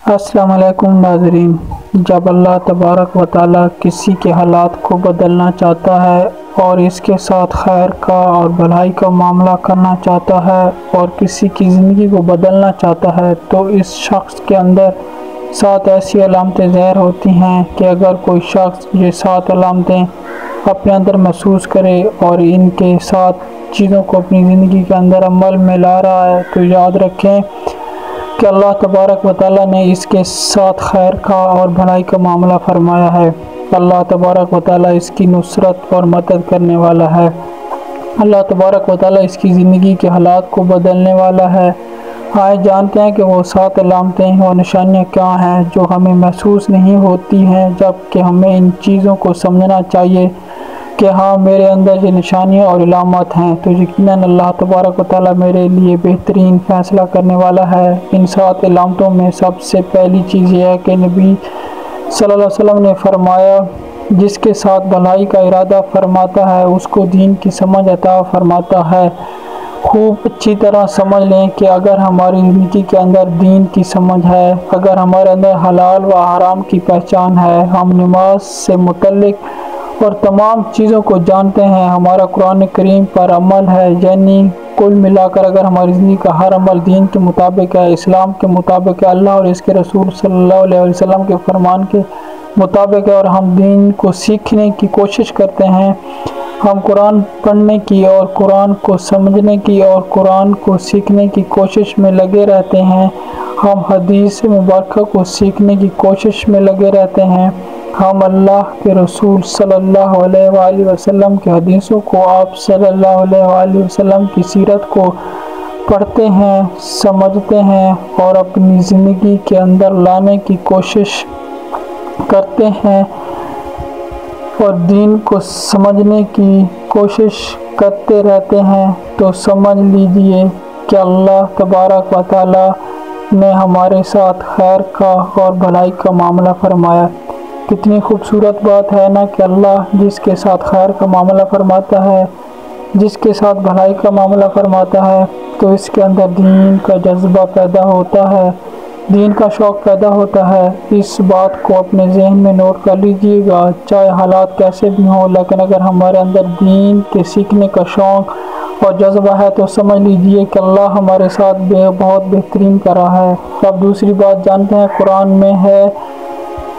अस्सलाम वालेकुम नाज़रीन। जब अल्लाह तबारक व तआला किसी के हालात को बदलना चाहता है और इसके साथ खैर का और भलाई का मामला करना चाहता है और किसी की ज़िंदगी को बदलना चाहता है तो इस शख्स के अंदर 7 ऐसी अलामतें ज़ाहिर होती हैं कि अगर कोई शख्स ये 7 अलामतें अपने अंदर महसूस करे और इनके साथ चीज़ों को अपनी ज़िंदगी के अंदर अमल में ला रहा है तो याद रखें कि अल्लाह तबारक व तआला ने इसके साथ खैर का और भलाई का मामला फरमाया है। अल्लाह तबारक व तआला इसकी नुसरत और मदद करने वाला है। अल्लाह तबारक व तआला इसकी ज़िंदगी के हालात को बदलने वाला है। आए जानते हैं कि वो 7 अलामतें और निशानियाँ क्या हैं जो हमें महसूस नहीं होती हैं, जबकि हमें इन चीज़ों को समझना चाहिए कि हाँ मेरे अंदर ये निशानियाँ और इलामत हैं, तो यकीनन अल्लाह तबारक व तआला मेरे लिए बेहतरीन फ़ैसला करने वाला है। इन 7 इलामतों में सबसे पहली चीज़ यह है कि नबी सल्लल्लाहु अलैहि वसल्लम ने फरमाया, जिसके साथ भलाई का इरादा फरमाता है उसको दीन की समझ अता फरमाता है। खूब अच्छी तरह समझ लें कि अगर हमारी ज़िंदगी के अंदर दीन की समझ है, अगर हमारे अंदर हलाल व हराम की पहचान है, हम नमाज से मुतल्लिक और तमाम चीज़ों को जानते हैं, हमारा कुरान करीम पर अमल है, यानी कुल मिलाकर अगर हमारी ज़िंदगी का हर अमल दीन के मुताबिक है, इस्लाम के मुताबिक है, अल्लाह और इसके रसूल सल्लल्लाहु अलैहि वसल्लम के फरमान के मुताबिक है और हम दीन को सीखने की कोशिश करते हैं, हम कुरान पढ़ने की और कुरान को समझने की और कुरान को सीखने की कोशिश में लगे रहते हैं, हम हदीस मुबारक को सीखने की कोशिश में लगे रहते हैं, हम अल्लाह के रसूल सल्लल्लाहु अलैहि वसल्लम के हदीसों को, आप सल्लल्लाहु अलैहि वसल्लम की सीरत को पढ़ते हैं, समझते हैं और अपनी ज़िंदगी के अंदर लाने की कोशिश करते हैं और दीन को समझने की कोशिश करते रहते हैं। तो समझ लीजिए कि अल्लाह तबारक व तआला ने हमारे साथ खैर का और भलाई का मामला फरमाया। कितनी खूबसूरत बात है ना कि अल्लाह जिसके साथ खैर का मामला फरमाता है, जिसके साथ भलाई का मामला फरमाता है, तो इसके अंदर दीन का जज्बा पैदा होता है, दीन का शौक़ पैदा होता है। इस बात को अपने जहन में नोट कर लीजिएगा, चाहे हालात कैसे भी हों, लेकिन अगर हमारे अंदर दीन के सीखने का शौक़ और जज्बा है तो समझ लीजिए कि अल्लाह हमारे साथ बहुत बेहतरीन कर रहा है। अब दूसरी बात जानते हैं, कुरान में है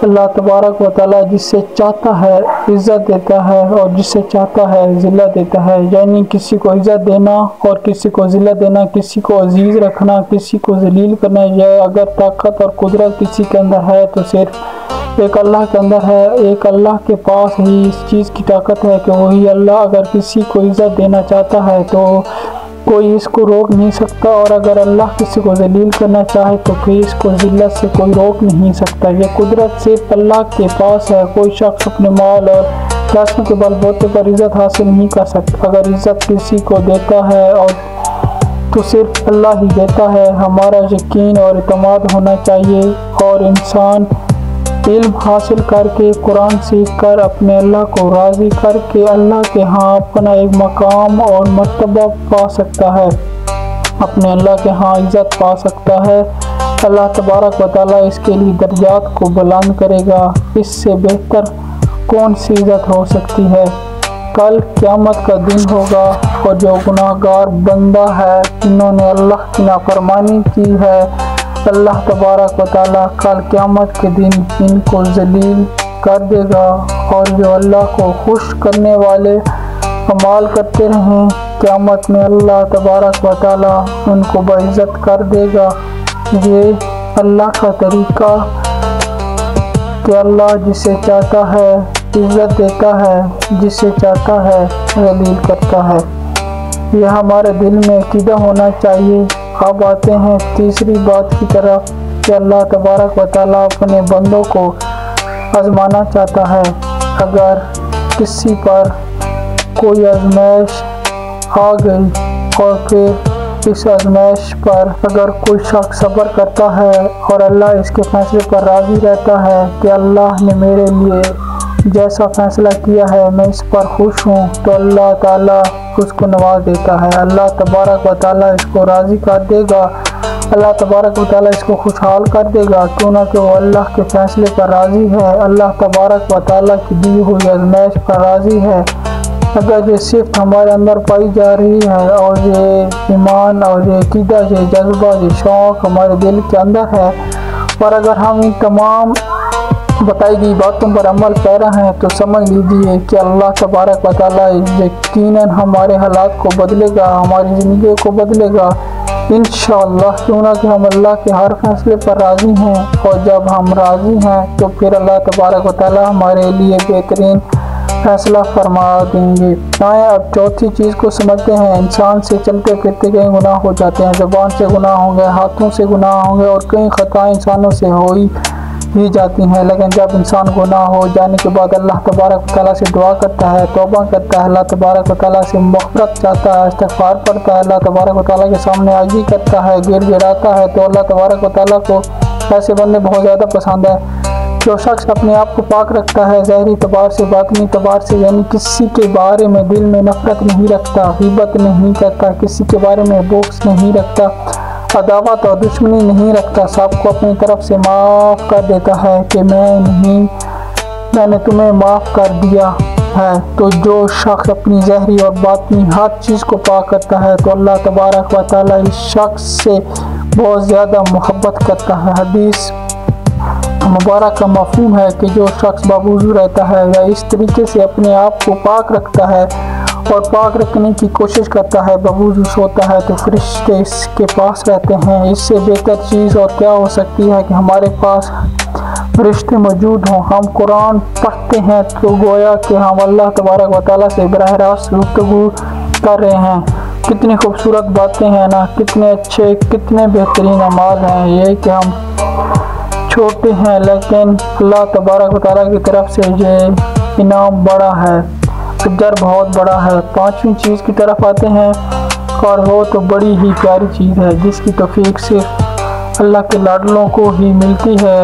अल्लाह तबारक व तआला जिससे चाहता है इज़्ज़त देता है और जिससे चाहता है ज़िल्लत देता है, यानी किसी को इज़्ज़त देना और किसी को ज़िल्लत देना, किसी को अजीज़ रखना, किसी को ज़लील करना। यह अगर ताकत और कुदरत किसी के अंदर है तो सिर्फ एक अल्लाह के अंदर है, एक अल्लाह के पास ही इस चीज़ की ताकत है कि वही अल्लाह अगर किसी को इज़्ज़त देना चाहता है तो कोई इसको रोक नहीं सकता, और अगर अल्लाह किसी को जलील करना चाहे तो फिर इसको ज़िल्लत से कोई रोक नहीं सकता। यह कुदरत सिर्फ अल्लाह के पास है। कोई शख्स अपने माल और पैसों के बलबूते पर इज़्ज़त हासिल नहीं कर सकता। अगर इज़्ज़त किसी को देता है और तो सिर्फ अल्लाह ही देता है। हमारा यकीन और इत्मीनान होना चाहिए और इंसान इल्म हासिल करके, कुरान सीख कर, अपने अल्लाह को राज़ी करके अल्लाह के यहाँ अपना एक मकाम और मर्तबा पा सकता है, अपने अल्लाह के यहाँ इज़्ज़त पा सकता है। अल्लाह तबारक व तआला इसके लिए दर्जात को बुलंद करेगा। इससे बेहतर कौन सी इज़्ज़त हो सकती है। कल क़यामत का दिन होगा और जो गुनाहगार बंदा है, जिन्होंने अल्लाह की नाफरमानी की है, अल्लाह तबारक व तआला कल क़यामत के दिन इनको जलील कर देगा, और जो अल्लाह को खुश करने वाले अमाल करते रहें, क़यामत में अल्लाह तबारक व तआला उनको बाइज़्ज़त कर देगा। ये अल्लाह का तरीक़ा कि अल्लाह जिसे चाहता है इज़्ज़त देता है, जिसे चाहता है जलील करता है। यह हमारे दिल में अक़ीदा होना चाहिए। अब आते हैं तीसरी बात की तरफ कि अल्लाह तबारक व तआला अपने बंदों को आज़माना चाहता है। अगर किसी पर कोई आज़माइश आ गई और फिर इस आज़माइश पर अगर कोई शख्स सब्र करता है और अल्लाह इसके फ़ैसले पर राज़ी रहता है कि अल्लाह ने मेरे लिए जैसा फ़ैसला किया है मैं इस पर खुश हूँ, तो अल्लाह ताला उसको नवाज देता है। अल्लाह तबारक व तआला इसको राज़ी कर देगा अल्लाह तबारक व तआला इसको खुशहाल कर देगा, क्यों ना कि वो अल्लाह के फैसले पर राज़ी है, अल्लाह तबारक व तआला की दी हुई आज़माइश पर राज़ी है। अगर ये सिफ़त हमारे अंदर पाई जा रही है और ये ईमान और ये अक़ीदा, ये जज्बा, ये शौक़ हमारे दिल के अंदर है, और अगर हम इन तमाम बताई गई बातों पर अमल पैरा हैं, तो समझ लीजिए कि अल्लाह तबारक व तआला यकीनन हमारे हालात को बदलेगा, हमारी ज़िंदगी को बदलेगा इंशाअल्लाह। क्यों ना कि हम अल्लाह के हर फैसले पर राज़ी हैं, और जब हम राज़ी हैं तो फिर अल्लाह तबारक व तआला हमारे लिए बेहतरीन फैसला फरमा देंगे। आए अब चौथी चीज़ को समझते हैं। इंसान से चलते फिरते कई गुनाह हो जाते हैं, ज़बान से गुनाह होंगे, हाथों से गुनाह होंगे, और कई ख़ताएँ इंसानों से हो ही जाती हैं। लेकिन जब इंसान गुनाह हो जाने के बाद अल्लाह तबारक व तआला से दुआ करता है, तौबा करता है, अल्लाह तबारक व तआला से मग़फ़िरत चाहता है, इस्तिग़फ़ार पढ़ता है, अल्लाह तबारक व तआला के सामने आजिज़ी करता है, गिड़गिड़ाता है, तो अल्लाह तबारक व तआला को ऐसे बंदे बहुत ज़्यादा पसंद है। जो शख्स अपने आप को पाक रखता है ज़ाहिरी तबार से, बातिनी तबार से, यानी किसी के बारे में दिल में नफ़रत नहीं रखता, ग़ीबत नहीं करता, किसी के बारे में बुग़्ज़ नहीं रखता, अदावत और दुश्मनी नहीं रखता, सबको अपनी तरफ से माफ़ कर देता है कि मैंने तुम्हें माफ़ कर दिया है। तो जो शख्स अपनी ज़ाहिरी और बातिनी हर चीज़ को पाक करता है, तो अल्लाह तबारक व तआला इस शख्स से बहुत ज़्यादा मोहब्बत करता है। हदीस मुबारक का मफ़हूम है कि जो शख्स बावज़ू रहता है या इस तरीके से अपने आप को पाक रखता है और पाक रखने की कोशिश करता है, बावज़ू सोता है, तो फरिश्ते इसके पास रहते हैं। इससे बेहतर चीज़ और क्या हो सकती है कि हमारे पास फरिश्ते मौजूद हों। हम कुरान पढ़ते हैं तो गोया कि हम अल्लाह तबारक व तआला से बराह रास्त गुफ्तगू कर रहे हैं। कितनी खूबसूरत बातें हैं ना, कितने अच्छे, कितने बेहतरीन अमाल हैं। ये कि हम छोटे हैं, लेकिन अल्लाह तबारक व तआला की तरफ से ये इनाम बड़ा है, अजर बहुत बड़ा है। पाँचवीं चीज़ की तरफ आते हैं, और वो तो बड़ी ही प्यारी चीज़ है जिसकी तौफीक सिर्फ अल्लाह के लाडलों को ही मिलती है,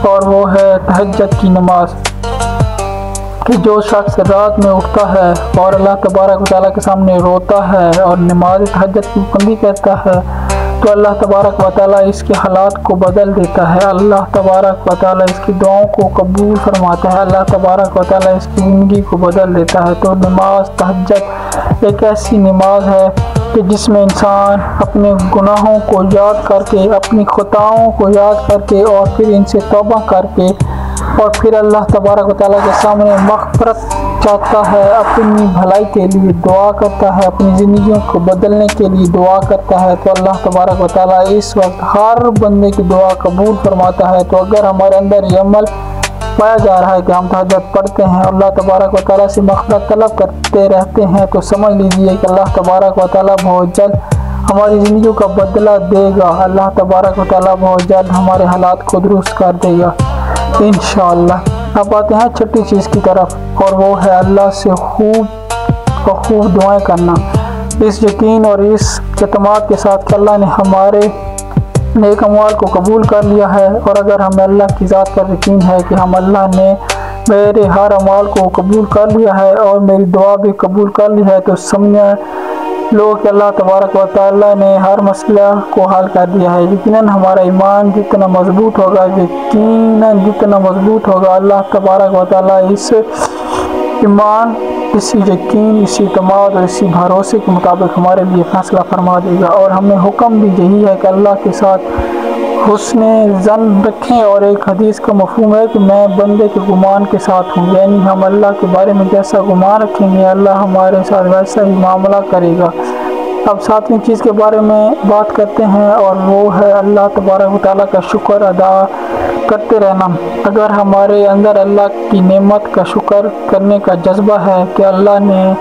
और वो है तहज्जुद की नमाज। कि जो शख्स रात में उठता है और अल्लाह तबारक व तआला के सामने रोता है और नमाज तहज्जुद की पाबंदी करता है, तो अल्लाह तबारक व तआला इसके हालात को बदल देता है। अल्लाह तबारक व तआला इसकी दुआओं को कबूल फरमाता है, अल्लाह तबारक व तआला इसकी ज़िंदगी को बदल देता है। तो नमाज तहज्जुद एक ऐसी नमाज है कि जिसमें इंसान अपने गुनाहों को याद करके, अपनी ख़ताओं को याद करके, और फिर इनसे तौबा करके, और फिर अल्लाह तबारक व तआला के सामने मग़फ़िरत चाहता है, अपनी भलाई के लिए दुआ करता है, अपनी ज़िंदगियों को बदलने के लिए दुआ करता है, तो अल्लाह तबारक व तआला इस वक्त हर बंदे की दुआ कबूल फरमाता है। तो अगर हमारे अंदर ये अमल पाया जा रहा है कि हम तहज्जुद पढ़ते हैं, अल्लाह तबारक व तआला से मग़फ़िरत तलब करते रहते हैं, तो समझ लीजिए कि अल्लाह तबारक व तआला बहुत जल्द हमारी ज़िंदगी का बदला देगा। अल्लाह तबारक व तआला बहुत जल्द हमारे हालात को दुरुस्त कर देगा इंशाअल्लाह। अब आते हैं छठी चीज़ की तरफ, और वो है अल्लाह से खूब दुआएं करना, इस यकीन और इस एतमाद के साथ कि अल्लाह ने हमारे नेक अमवाल को कबूल कर लिया है। और अगर हमें अल्लाह की ज़ात पर यकीन है कि हम अल्लाह ने मेरे हर अमवाल को कबूल कर लिया है और मेरी दुआ भी कबूल कर ली है, तो समझ लो कि अल्लाह तबारक व तआला ने हर मसला को हल कर दिया है। यकीनन हमारा ईमान जितना मजबूत होगा, यकीनन जितना मजबूत होगा, अल्लाह तबारक व तआला इस ईमान, इसी यकीन, इसी एतमाद और इसी भरोसे के मुताबिक हमारे लिए फ़ैसला फरमा देगा। और हमें हुक्म भी यही है कि अल्लाह के साथ हुस्न ज़न रखें। और एक हदीस का मफ़हूम है कि मैं बंदे के गुमान के साथ हूँ, यानी हम अल्लाह के बारे में जैसा गुमान रखेंगे, अल्लाह हमारे साथ वैसा ही मामला करेगा। अब सातवीं चीज़ के बारे में बात करते हैं, और वो है अल्लाह तबारक व तआला का शुक्र अदा करते रहना। अगर हमारे अंदर अल्लाह की नेमत का शुक्र करने का जज्बा है कि अल्लाह ने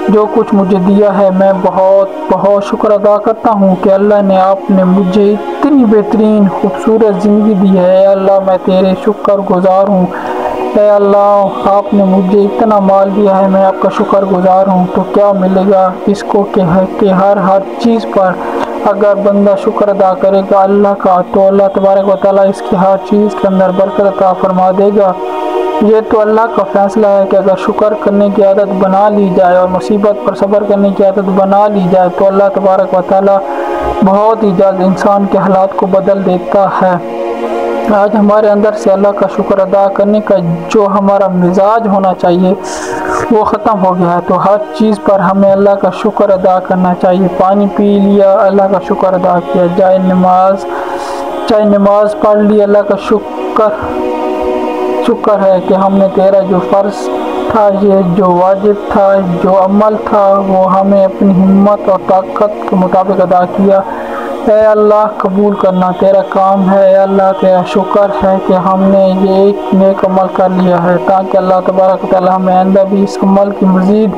जो कुछ मुझे दिया है, मैं बहुत शुक्र अदा करता हूँ कि अल्लाह ने आपने मुझे इतनी बेहतरीन खूबसूरत ज़िंदगी दी है। अल्लाह मैं तेरे शुक्रगुज़ार हूँ। अल्लाह आपने मुझे इतना माल दिया है, मैं आपका शुक्रगुज़ार हूँ। तो क्या मिलेगा इसको कि हर चीज़ पर अगर बंदा शुक्र अदा करेगा अल्लाह का, तो अल्लाह तबारक व तआला इसकी हर चीज़ के अंदर बरकत अता फरमा देगा। ये तो अल्लाह का फ़ैसला है कि अगर शुक्र करने की आदत बना ली जाए और मुसीबत पर सब्र करने की आदत बना ली जाए, तो अल्लाह तबारक व तआला बहुत ही जल्द इंसान के हालात को बदल देता है। आज हमारे अंदर से अल्लाह का शुक्र अदा करने का जो हमारा मिजाज होना चाहिए वो ख़त्म हो गया है। तो हर चीज़ पर हमें अल्लाह का शुक्र अदा करना चाहिए। पानी पी लिया, अल्लाह का शुक्र अदा किया, चाहे नमाज पढ़ ली, अल्लाह का शुक्र है कि हमने तेरा जो फ़र्ज़ था, ये जो वाजिब था, जो अमल था, वो हमें अपनी हिम्मत और ताकत के मुताबिक अदा किया। ऐ अल्लाह कबूल करना तेरा काम है। ऐ अल्लाह तेरा शुक्र है कि हमने ये एक नेक अमल कर लिया है, ताकि अल्लाह तबारक व तआला हमें आइंदा भी इस अमल की मज़ीद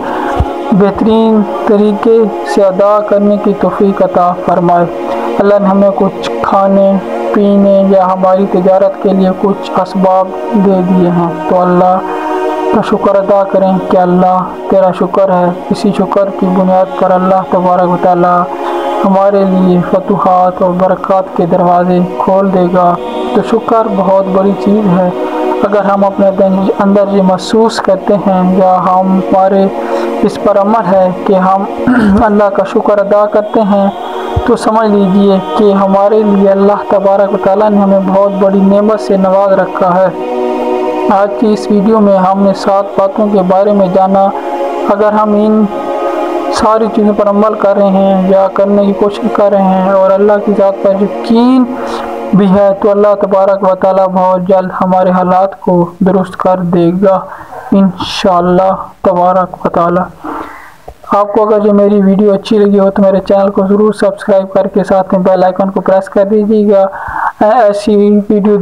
बेहतरीन तरीके से अदा करने की तौफीक अता फरमाए। अल्लाह ने हमें कुछ खाने पीने या हमारी तिजारत के लिए कुछ असबाब दे दिए हैं, तो अल्लाह का शुक्र अदा करें कि अल्लाह तेरा शुक्र है। इसी शुक्र की बुनियाद पर अल्लाह तबारक व तआला हमारे लिए फतूहात और बरक़ात के दरवाज़े खोल देगा। तो शुक्र बहुत बड़ी चीज़ है। अगर हम अपने अंदर ये महसूस करते हैं या हमारे इस पर अमल है कि हम अल्लाह का शुक्र अदा करते हैं, तो समझ लीजिए कि हमारे लिए अल्लाह तबारक व तआला ने हमें बहुत बड़ी नेमत से नवाज रखा है। आज की इस वीडियो में हमने 7 बातों के बारे में जाना। अगर हम इन सारी चीज़ों पर अमल कर रहे हैं या करने की कोशिश कर रहे हैं और अल्लाह की ज़ात पर यकीन भी है, तो अल्लाह तबारक व तआला बहुत जल्द हमारे हालात को दुरुस्त कर देगा इंशाअल्लाह तबारक व तआला। आपको अगर जो मेरी वीडियो अच्छी लगी हो तो मेरे चैनल को ज़रूर सब्सक्राइब करके साथ में बेल आइकन को प्रेस कर दीजिएगा। ऐसी वीडियो